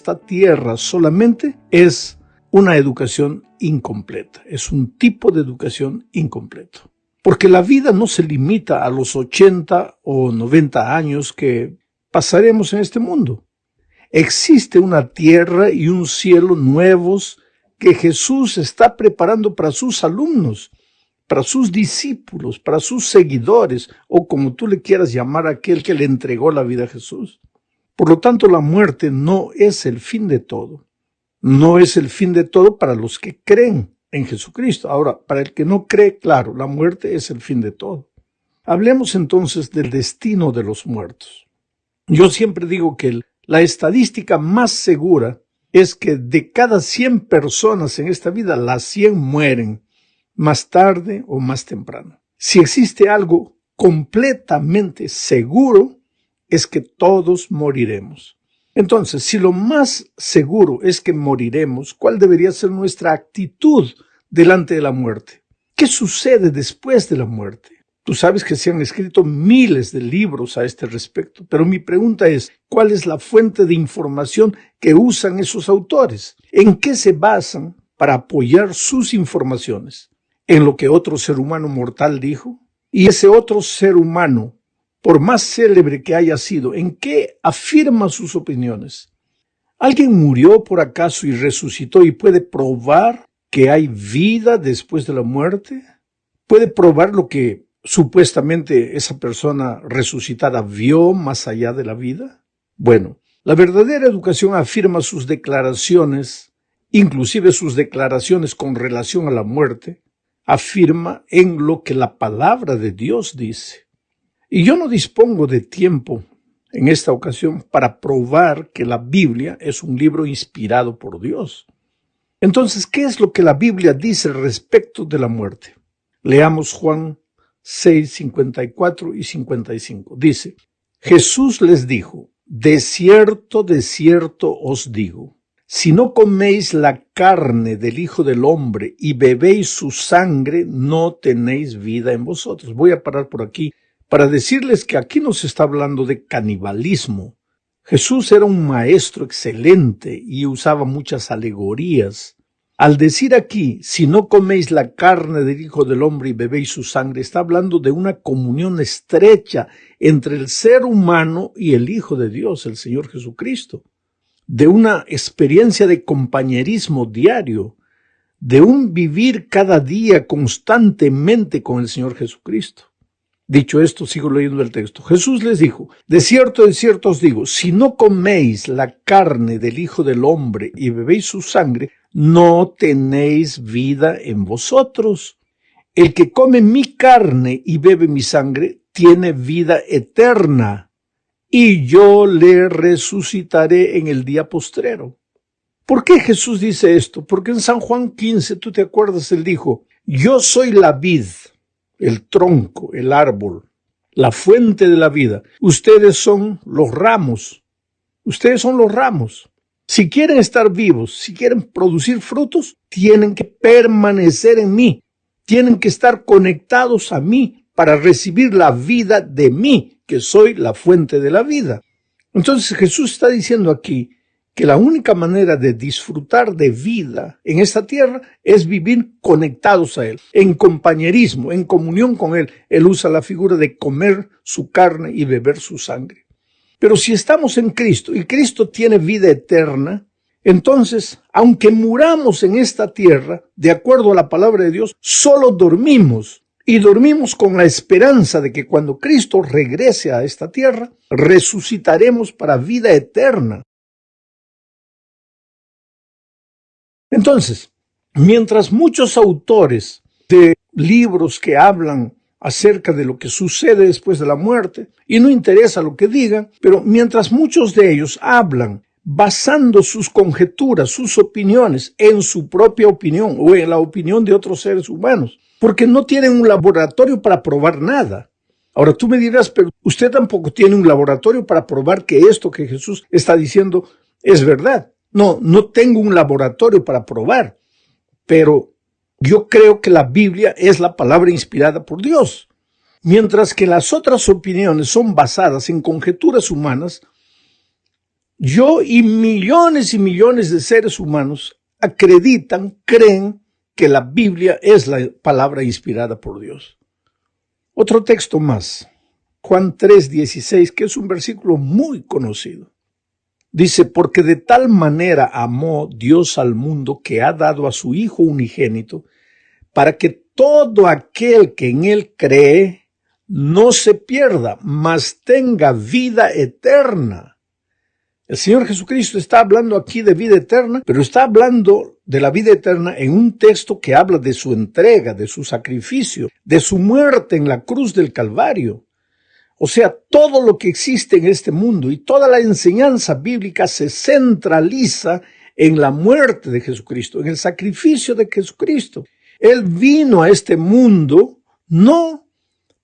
esta tierra solamente es una educación incompleta, es un tipo de educación incompleto. Porque la vida no se limita a los 80 o 90 años que pasaremos en este mundo. Existe una tierra y un cielo nuevos que Jesús está preparando para sus alumnos, para sus discípulos, para sus seguidores, o como tú le quieras llamar a aquel que le entregó la vida a Jesús. Por lo tanto, la muerte no es el fin de todo. No es el fin de todo para los que creen en Jesucristo. Ahora, para el que no cree, claro, la muerte es el fin de todo. Hablemos entonces del destino de los muertos. Yo siempre digo que la estadística más segura es que de cada 100 personas en esta vida, las 100 mueren más tarde o más temprano. Si existe algo completamente seguro, es que todos moriremos. Entonces, si lo más seguro es que moriremos, ¿cuál debería ser nuestra actitud delante de la muerte? ¿Qué sucede después de la muerte? Tú sabes que se han escrito miles de libros a este respecto, pero mi pregunta es, ¿cuál es la fuente de información que usan esos autores? ¿En qué se basan para apoyar sus informaciones? ¿En lo que otro ser humano mortal dijo? Y ese otro ser humano, por más célebre que haya sido, ¿en qué afirma sus opiniones? ¿Alguien murió por acaso y resucitó y puede probar que hay vida después de la muerte? ¿Puede probar lo que supuestamente esa persona resucitada vio más allá de la vida? Bueno, la verdadera educación afirma sus declaraciones, inclusive sus declaraciones con relación a la muerte, afirma en lo que la palabra de Dios dice. Y yo no dispongo de tiempo en esta ocasión para probar que la Biblia es un libro inspirado por Dios. Entonces, ¿qué es lo que la Biblia dice respecto de la muerte? Leamos Juan 6, 54 y 55. Dice, Jesús les dijo, de cierto os digo, si no coméis la carne del Hijo del Hombre y bebéis su sangre, no tenéis vida en vosotros. Voy a parar por aquí para decirles que aquí no se está hablando de canibalismo. Jesús era un maestro excelente y usaba muchas alegorías. Al decir aquí, si no coméis la carne del Hijo del Hombre y bebéis su sangre, está hablando de una comunión estrecha entre el ser humano y el Hijo de Dios, el Señor Jesucristo, de una experiencia de compañerismo diario, de un vivir cada día constantemente con el Señor Jesucristo. Dicho esto, sigo leyendo el texto. Jesús les dijo, de cierto os digo, si no coméis la carne del Hijo del Hombre y bebéis su sangre, no tenéis vida en vosotros. El que come mi carne y bebe mi sangre, tiene vida eterna, y yo le resucitaré en el día postrero. ¿Por qué Jesús dice esto? Porque en San Juan 15, tú te acuerdas, él dijo, yo soy la vid, el tronco, el árbol, la fuente de la vida. Ustedes son los ramos. Ustedes son los ramos. Si quieren estar vivos, si quieren producir frutos, tienen que permanecer en mí. Tienen que estar conectados a mí para recibir la vida de mí, que soy la fuente de la vida. Entonces Jesús está diciendo aquí que la única manera de disfrutar de vida en esta tierra es vivir conectados a Él, en compañerismo, en comunión con Él. Él usa la figura de comer su carne y beber su sangre. Pero si estamos en Cristo y Cristo tiene vida eterna, entonces, aunque muramos en esta tierra, de acuerdo a la palabra de Dios, solo dormimos. Y dormimos con la esperanza de que cuando Cristo regrese a esta tierra, resucitaremos para vida eterna. Entonces, mientras muchos autores de libros que hablan acerca de lo que sucede después de la muerte, y no interesa lo que digan, pero mientras muchos de ellos hablan basando sus conjeturas, sus opiniones en su propia opinión o en la opinión de otros seres humanos, porque no tienen un laboratorio para probar nada. Ahora tú me dirás, pero usted tampoco tiene un laboratorio para probar que esto que Jesús está diciendo es verdad. No tengo un laboratorio para probar, pero yo creo que la Biblia es la palabra inspirada por Dios. Mientras que las otras opiniones son basadas en conjeturas humanas, Yo y millones de seres humanos acreditan, creen que la Biblia es la palabra inspirada por Dios. Otro texto más, Juan 3:16, que es un versículo muy conocido. Dice, porque de tal manera amó Dios al mundo que ha dado a su Hijo unigénito, para que todo aquel que en él cree no se pierda, mas tenga vida eterna. El Señor Jesucristo está hablando aquí de vida eterna, pero está hablando de la vida eterna en un texto que habla de su entrega, de su sacrificio, de su muerte en la cruz del Calvario. O sea, todo lo que existe en este mundo y toda la enseñanza bíblica se centraliza en la muerte de Jesucristo, en el sacrificio de Jesucristo. Él vino a este mundo no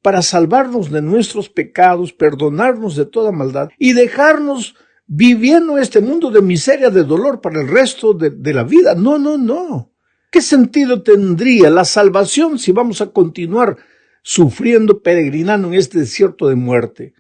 para salvarnos de nuestros pecados, perdonarnos de toda maldad y dejarnos viviendo este mundo de miseria, de dolor para el resto de la vida. No. ¿Qué sentido tendría la salvación si vamos a continuar sufriendo, peregrinando en este desierto de muerte?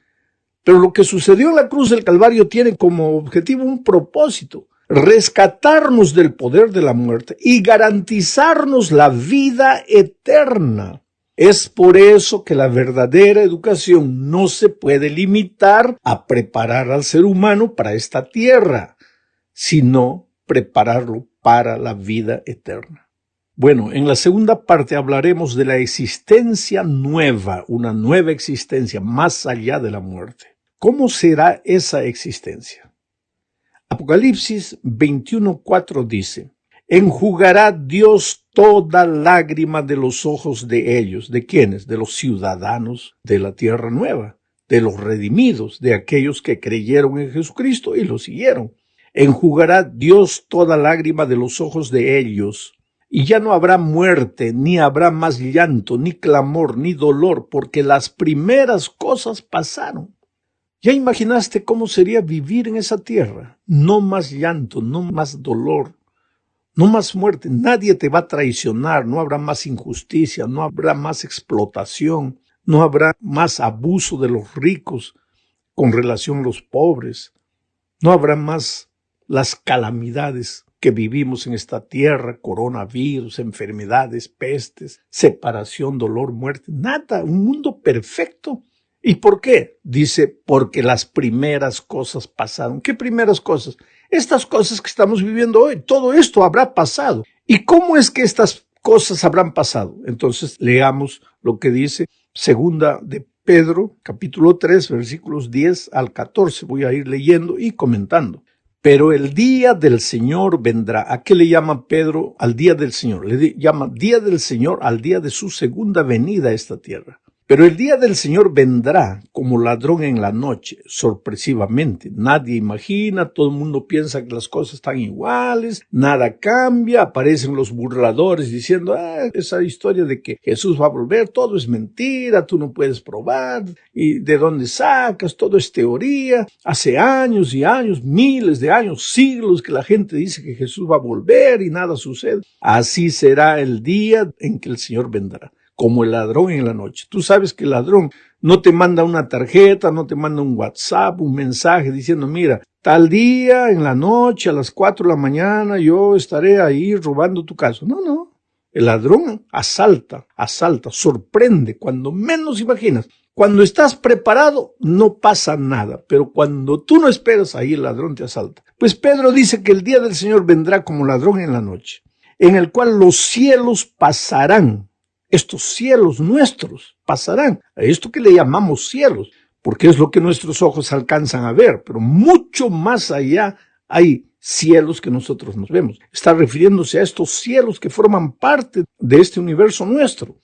Pero lo que sucedió en la cruz del Calvario tiene como objetivo un propósito: rescatarnos del poder de la muerte y garantizarnos la vida eterna. Es por eso que la verdadera educación no se puede limitar a preparar al ser humano para esta tierra, sino prepararlo para la vida eterna. Bueno, en la segunda parte hablaremos de la existencia nueva, una nueva existencia más allá de la muerte. ¿Cómo será esa existencia? Apocalipsis 21:4 dice, enjugará Dios toda lágrima de los ojos de ellos. ¿De quiénes? De los ciudadanos de la tierra nueva, de los redimidos, de aquellos que creyeron en Jesucristo y lo siguieron. Enjugará Dios toda lágrima de los ojos de ellos. Y ya no habrá muerte, ni habrá más llanto, ni clamor, ni dolor, porque las primeras cosas pasaron. ¿Ya imaginaste cómo sería vivir en esa tierra? No más llanto, no más dolor, no más muerte. Nadie te va a traicionar, no habrá más injusticia, no habrá más explotación, no habrá más abuso de los ricos con relación a los pobres, no habrá más las calamidades que vivimos en esta tierra, coronavirus, enfermedades, pestes, separación, dolor, muerte, nada, un mundo perfecto. ¿Y por qué? Dice, porque las primeras cosas pasaron. ¿Qué primeras cosas? Estas cosas que estamos viviendo hoy, todo esto habrá pasado. ¿Y cómo es que estas cosas habrán pasado? Entonces leamos lo que dice segunda de Pedro, capítulo 3, versículos 10 al 14. Voy a ir leyendo y comentando. Pero el día del Señor vendrá. ¿A qué le llama Pedro al día del Señor? Le llama día del Señor al día de su segunda venida a esta tierra. Pero el día del Señor vendrá como ladrón en la noche, sorpresivamente. Nadie imagina, todo el mundo piensa que las cosas están iguales, nada cambia, aparecen los burladores diciendo, esa historia de que Jesús va a volver, todo es mentira, tú no puedes probar, y de dónde sacas, todo es teoría. Hace años y años, miles de años, siglos que la gente dice que Jesús va a volver y nada sucede. Así será el día en que el Señor vendrá, como el ladrón en la noche. Tú sabes que el ladrón no te manda una tarjeta, no te manda un WhatsApp, un mensaje diciendo, mira, tal día en la noche a las 4 de la mañana yo estaré ahí robando tu casa. No. El ladrón asalta, sorprende cuando menos imaginas. Cuando estás preparado no pasa nada, pero cuando tú no esperas, ahí el ladrón te asalta. Pues Pedro dice que el día del Señor vendrá como ladrón en la noche, en el cual los cielos pasarán. Estos cielos nuestros pasarán, a esto que le llamamos cielos, porque es lo que nuestros ojos alcanzan a ver, pero mucho más allá hay cielos que nosotros nos vemos. Está refiriéndose a estos cielos que forman parte de este universo nuestro,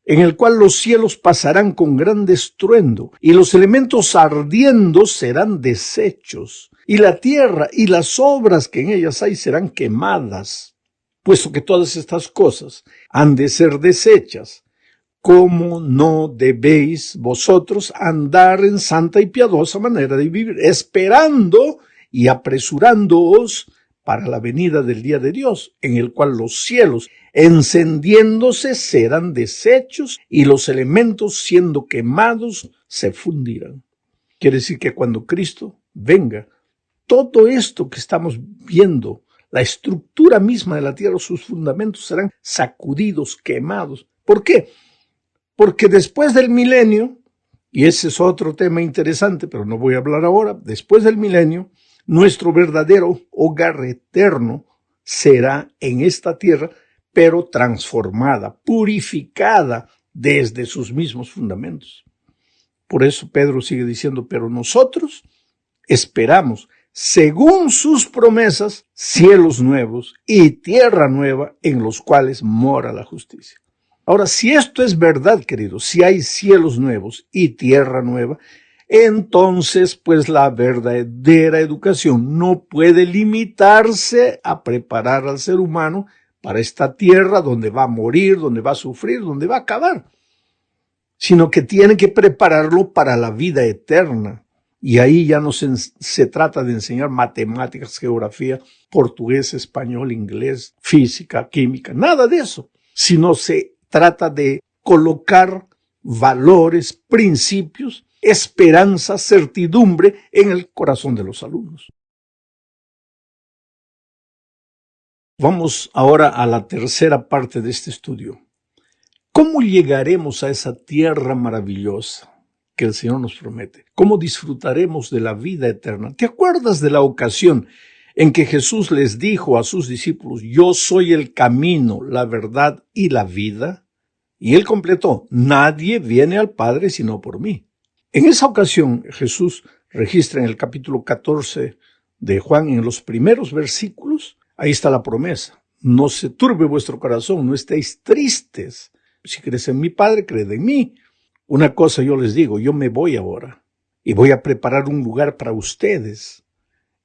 en el cual los cielos pasarán con gran estruendo, y los elementos ardiendo serán deshechos, y la tierra y las obras que en ellas hay serán quemadas. Puesto que todas estas cosas han de ser deshechas, ¿cómo no debéis vosotros andar en santa y piadosa manera de vivir, esperando y apresurándoos para la venida del día de Dios, en el cual los cielos, encendiéndose, serán deshechos y los elementos, siendo quemados, se fundirán? Quiere decir que cuando Cristo venga, todo esto que estamos viendo, la estructura misma de la tierra, sus fundamentos serán sacudidos, quemados. ¿Por qué? Porque después del milenio, y ese es otro tema interesante, pero no voy a hablar ahora, después del milenio, nuestro verdadero hogar eterno será en esta tierra, pero transformada, purificada desde sus mismos fundamentos. Por eso Pedro sigue diciendo, pero nosotros esperamos, según sus promesas, cielos nuevos y tierra nueva en los cuales mora la justicia. Ahora, si esto es verdad, queridos, si hay cielos nuevos y tierra nueva, entonces, pues la verdadera educación no puede limitarse a preparar al ser humano para esta tierra donde va a morir, donde va a sufrir, donde va a acabar, sino que tiene que prepararlo para la vida eterna. Y ahí ya no se trata de enseñar matemáticas, geografía, portugués, español, inglés, física, química, nada de eso, sino se trata de colocar valores, principios, esperanza, certidumbre en el corazón de los alumnos. Vamos ahora a la tercera parte de este estudio. ¿Cómo llegaremos a esa tierra maravillosa que el Señor nos promete? ¿Cómo disfrutaremos de la vida eterna? ¿Te acuerdas de la ocasión en que Jesús les dijo a sus discípulos, yo soy el camino, la verdad y la vida? Y él completó, nadie viene al Padre sino por mí. En esa ocasión, Jesús registra en el capítulo 14 de Juan, en los primeros versículos, ahí está la promesa. No se turbe vuestro corazón, no estéis tristes. Si crees en mi Padre, creed en mí. Una cosa yo les digo, yo me voy ahora y voy a preparar un lugar para ustedes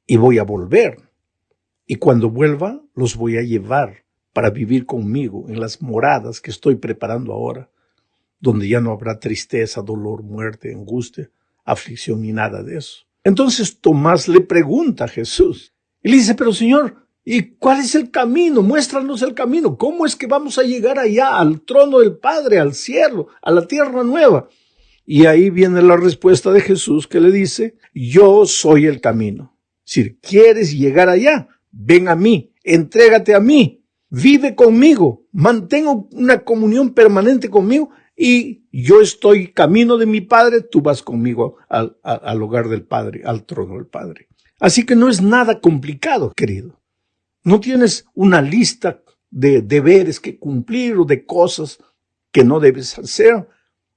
y voy a volver. Y cuando vuelva, los voy a llevar para vivir conmigo en las moradas que estoy preparando ahora, donde ya no habrá tristeza, dolor, muerte, angustia, aflicción ni nada de eso. Entonces Tomás le pregunta a Jesús, y le dice, pero Señor, ¿y cuál es el camino? Muéstranos el camino. ¿Cómo es que vamos a llegar allá, al trono del Padre, al cielo, a la tierra nueva? Y ahí viene la respuesta de Jesús que le dice, yo soy el camino. Es decir, ¿quieres llegar allá? Ven a mí, entrégate a mí, vive conmigo, mantén una comunión permanente conmigo y yo estoy camino de mi Padre, tú vas conmigo al hogar del Padre, al trono del Padre. Así que no es nada complicado, querido. No tienes una lista de deberes que cumplir o de cosas que no debes hacer.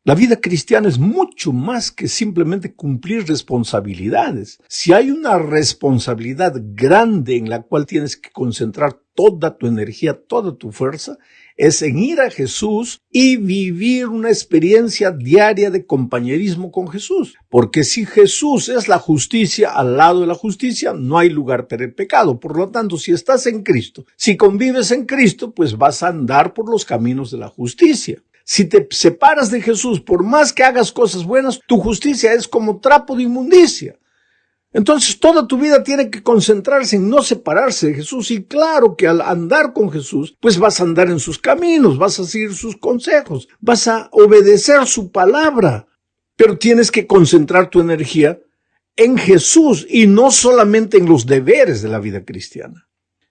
La vida cristiana es mucho más que simplemente cumplir responsabilidades. Si hay una responsabilidad grande en la cual tienes que concentrar toda tu energía, toda tu fuerza, es en ir a Jesús y vivir una experiencia diaria de compañerismo con Jesús. Porque si Jesús es la justicia, al lado de la justicia no hay lugar para el pecado. Por lo tanto, si estás en Cristo, si convives en Cristo, pues vas a andar por los caminos de la justicia. Si te separas de Jesús, por más que hagas cosas buenas, tu justicia es como trapo de inmundicia. Entonces toda tu vida tiene que concentrarse en no separarse de Jesús. Y claro que al andar con Jesús, pues vas a andar en sus caminos, vas a seguir sus consejos, vas a obedecer su palabra. Pero tienes que concentrar tu energía en Jesús y no solamente en los deberes de la vida cristiana.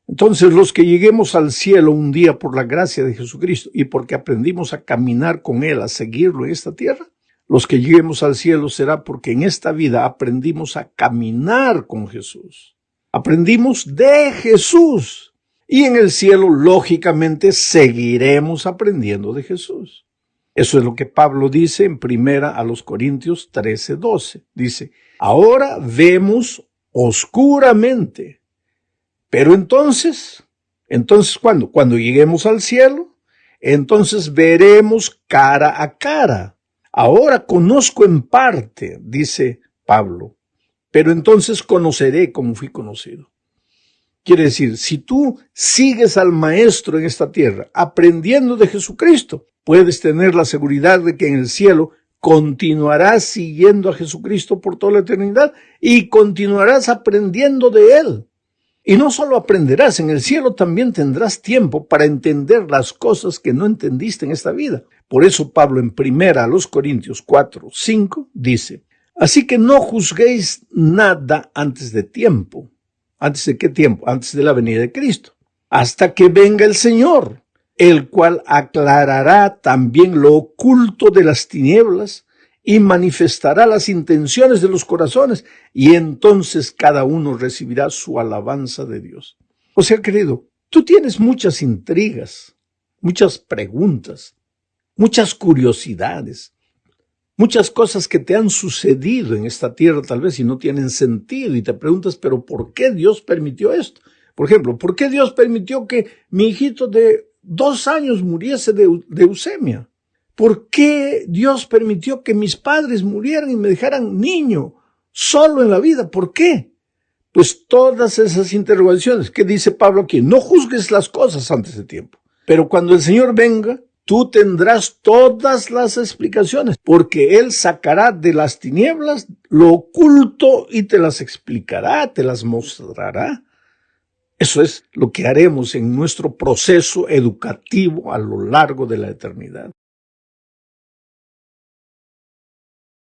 Entonces los que lleguemos al cielo un día por la gracia de Jesucristo y porque aprendimos a caminar con Él, a seguirlo en esta tierra, los que lleguemos al cielo será porque en esta vida aprendimos a caminar con Jesús. Aprendimos de Jesús. Y en el cielo, lógicamente, seguiremos aprendiendo de Jesús. Eso es lo que Pablo dice en 1 Corintios 13:12. Dice, ahora vemos oscuramente. Pero entonces, ¿cuándo? Cuando lleguemos al cielo, entonces veremos cara a cara. Ahora conozco en parte, dice Pablo, pero entonces conoceré como fui conocido. Quiere decir, si tú sigues al Maestro en esta tierra, aprendiendo de Jesucristo, puedes tener la seguridad de que en el cielo continuarás siguiendo a Jesucristo por toda la eternidad y continuarás aprendiendo de Él. Y no solo aprenderás, en el cielo también tendrás tiempo para entender las cosas que no entendiste en esta vida. Por eso Pablo en 1 Corintios 4:5 dice, Así que no juzguéis nada antes de tiempo. ¿Antes de qué tiempo? Antes de la venida de Cristo. Hasta que venga el Señor, el cual aclarará también lo oculto de las tinieblas y manifestará las intenciones de los corazones, y entonces cada uno recibirá su alabanza de Dios. O sea, querido, tú tienes muchas intrigas, muchas preguntas, muchas curiosidades, muchas cosas que te han sucedido en esta tierra tal vez y no tienen sentido, y te preguntas, pero ¿por qué Dios permitió esto? Por ejemplo, ¿por qué Dios permitió que mi hijito de 2 años muriese de leucemia? ¿Por qué Dios permitió que mis padres murieran y me dejaran niño, solo en la vida? ¿Por qué? Pues todas esas interrogaciones. ¿Qué dice Pablo aquí? No juzgues las cosas antes de tiempo. Pero cuando el Señor venga, tú tendrás todas las explicaciones, porque Él sacará de las tinieblas lo oculto y te las explicará, te las mostrará. Eso es lo que haremos en nuestro proceso educativo a lo largo de la eternidad.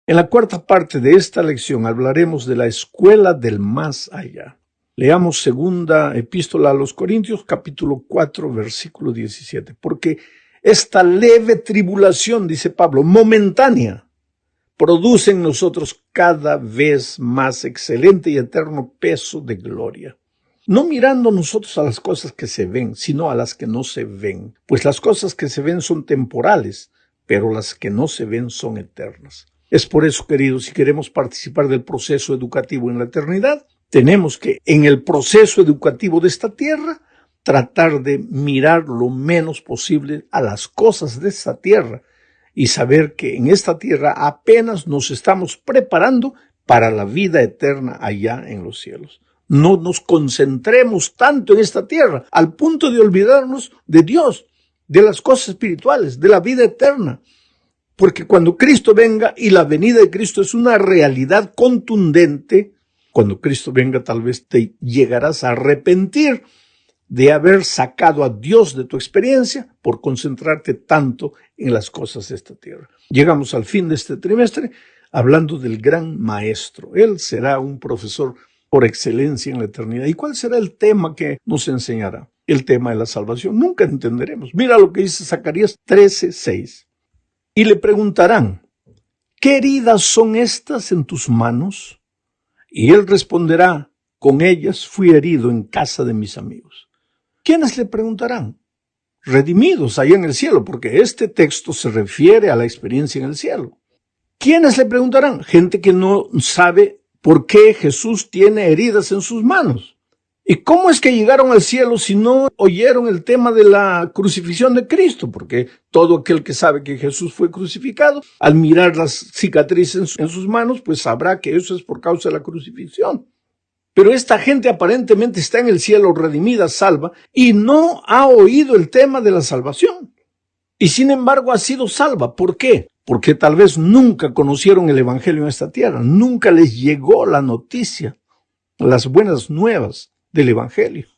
En la cuarta parte de esta lección hablaremos de la escuela del más allá. Leamos segunda epístola a los Corintios, capítulo 4, versículo 17. Porque esta leve tribulación, dice Pablo, momentánea, produce en nosotros cada vez más excelente y eterno peso de gloria. No mirando nosotros a las cosas que se ven, sino a las que no se ven. Pues las cosas que se ven son temporales, pero las que no se ven son eternas. Es por eso, queridos, si queremos participar del proceso educativo en la eternidad, tenemos que, en el proceso educativo de esta tierra, tratar de mirar lo menos posible a las cosas de esta tierra y saber que en esta tierra apenas nos estamos preparando para la vida eterna allá en los cielos. No nos concentremos tanto en esta tierra al punto de olvidarnos de Dios, de las cosas espirituales, de la vida eterna. Porque cuando Cristo venga, y la venida de Cristo es una realidad contundente, cuando Cristo venga tal vez te llegarás a arrepentir de haber sacado a Dios de tu experiencia por concentrarte tanto en las cosas de esta tierra. Llegamos al fin de este trimestre hablando del gran maestro. Él será un profesor por excelencia en la eternidad. ¿Y cuál será el tema que nos enseñará? El tema de la salvación. Nunca entenderemos. Mira lo que dice Zacarías 13:6. Y le preguntarán, ¿qué heridas son estas en tus manos? Y él responderá, con ellas fui herido en casa de mis amigos. ¿Quiénes le preguntarán? Redimidos allá en el cielo, porque este texto se refiere a la experiencia en el cielo. ¿Quiénes le preguntarán? Gente que no sabe por qué Jesús tiene heridas en sus manos. ¿Y cómo es que llegaron al cielo si no oyeron el tema de la crucifixión de Cristo? Porque todo aquel que sabe que Jesús fue crucificado, al mirar las cicatrices en sus manos, pues sabrá que eso es por causa de la crucifixión. Pero esta gente aparentemente está en el cielo redimida, salva, y no ha oído el tema de la salvación. Y sin embargo ha sido salva. ¿Por qué? Porque tal vez nunca conocieron el evangelio en esta tierra, nunca les llegó la noticia, las buenas nuevas del evangelio.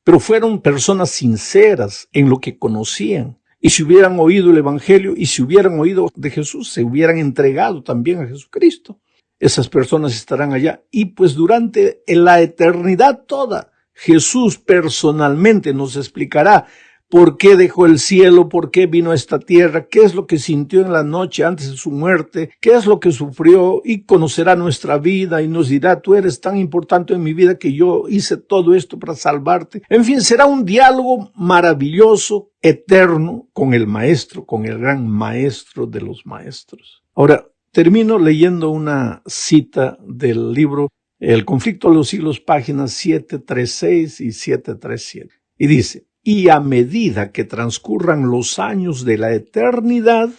Pero fueron personas sinceras en lo que conocían. Y si hubieran oído el evangelio y si hubieran oído de Jesús, se hubieran entregado también a Jesucristo. Esas personas estarán allá. Y pues durante la eternidad toda, Jesús personalmente nos explicará por qué dejó el cielo, por qué vino a esta tierra, qué es lo que sintió en la noche antes de su muerte, qué es lo que sufrió, y conocerá nuestra vida y nos dirá, tú eres tan importante en mi vida que yo hice todo esto para salvarte. En fin, será un diálogo maravilloso, eterno, con el maestro, con el gran maestro de los maestros. Ahora, termino leyendo una cita del libro El conflicto de los siglos, páginas 736 y 737. Y dice, y a medida que transcurran los años de la eternidad,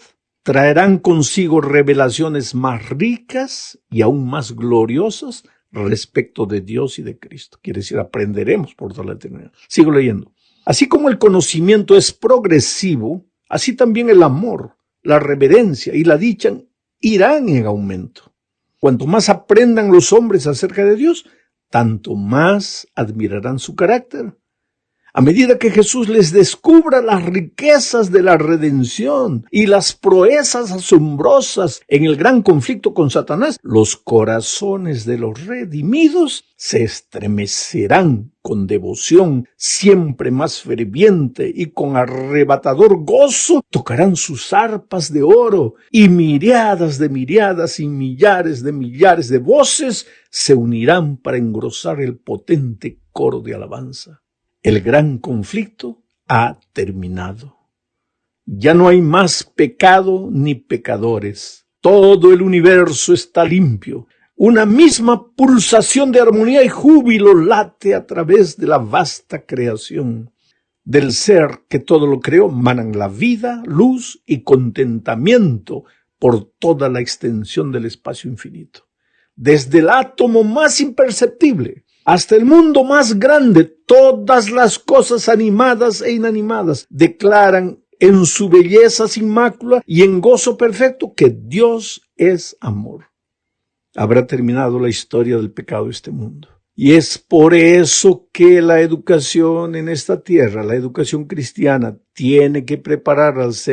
traerán consigo revelaciones más ricas y aún más gloriosas respecto de Dios y de Cristo. Quiere decir, aprenderemos por toda la eternidad. Sigo leyendo. Así como el conocimiento es progresivo, así también el amor, la reverencia y la dicha irán en aumento. Cuanto más aprendan los hombres acerca de Dios, tanto más admirarán su carácter. A medida que Jesús les descubra las riquezas de la redención y las proezas asombrosas en el gran conflicto con Satanás, los corazones de los redimidos se estremecerán con devoción siempre más ferviente y con arrebatador gozo tocarán sus arpas de oro y miríadas y millares de voces se unirán para engrosar el potente coro de alabanza. El gran conflicto ha terminado. Ya no hay más pecado ni pecadores. Todo el universo está limpio. Una misma pulsación de armonía y júbilo late a través de la vasta creación. Del ser que todo lo creó manan la vida, luz y contentamiento por toda la extensión del espacio infinito. Desde el átomo más imperceptible hasta el mundo más grande, todas las cosas animadas e inanimadas declaran en su belleza sin mácula y en gozo perfecto que Dios es amor. Habrá terminado la historia del pecado de este mundo. Y es por eso que la educación en esta tierra, la educación cristiana, tiene que preparar al ser